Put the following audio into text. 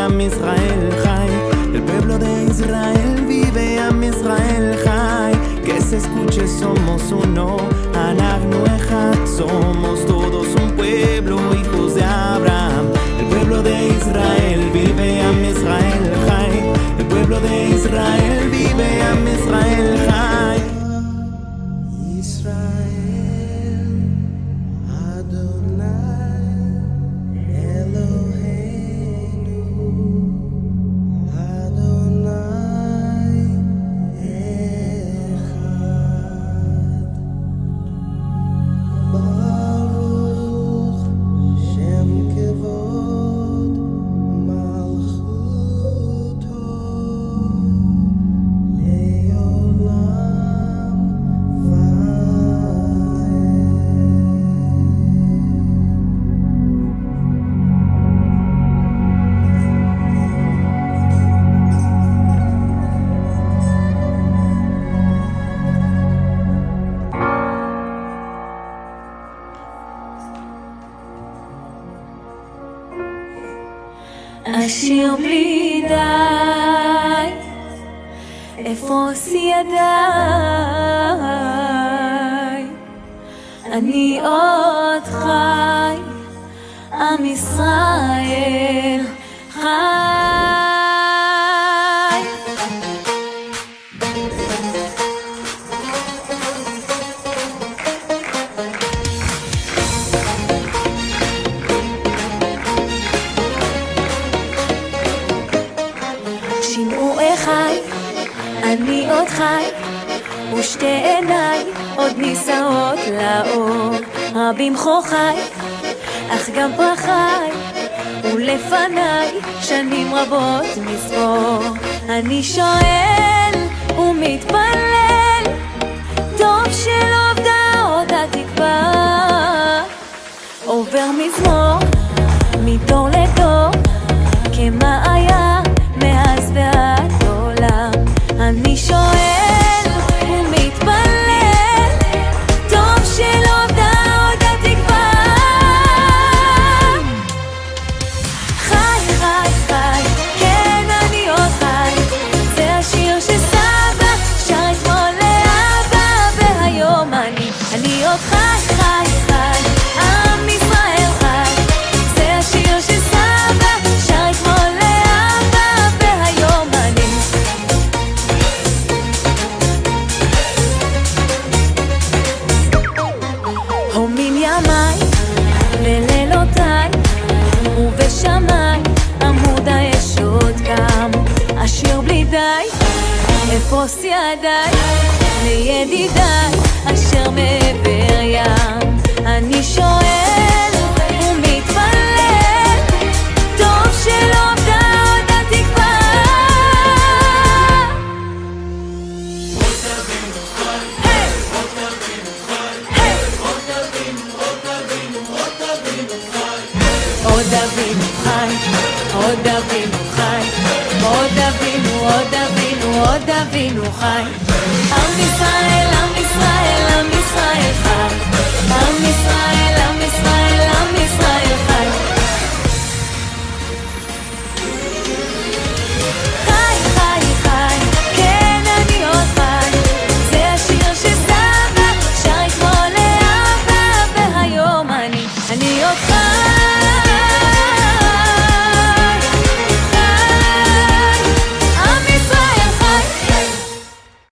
Am Israel Jai. El pueblo de Israel vive, Am Israel Jai. Que se escuche, somos uno, Anagnu Echad, somos todos un pueblo, hijos de Abraham. El pueblo de Israel vive, Am Israel Jai. El pueblo de Israel vive, Am Israel Jai. Israel, Adonai, Eloheinu, Adonai, Echad. Baruch Shem Kevod Malchuto Leolam אשיר בלי די, אפרוס ידיי, אני עוד חי, עם ישראל חי. שמעו אחי, אני עוד חי, ושתי עיניי עוד נישאות לאור. רבים חוכי, אך גם פרחי, ולפניי שנים רבות מספור. אני שואל ומתפלל, טוב של עובדה עוד התקווה. עובר מזמור, מדור לדור, כמעיין מאז ועד עולם. אני שואל ומתפלל, טוב של עובדה עוד התקווה. חי, חי, חי, כן אני עוד חי. זה השיר שסבא שר אתמול לאבא, והיום אני עוד חי, חי, חי, עם ישראל חי. זה השיר שסבא שר אתמול לאבא, והיום אני. הומים ימיי ולילותיי, ובשמיים עמוד הישות קם. אשיר בלי די, אפרוס ידיי לידידיי אשר מעבר ים. אני שואל ומתפלל, טוב של עובדה עוד התקווה. עוד אבינו חי, עוד אבינו חי, עוד אבינו, עוד אבינו, עוד אבינו חי. עם ישראל, עם ישראל, עם ישראל חי, עם ישראל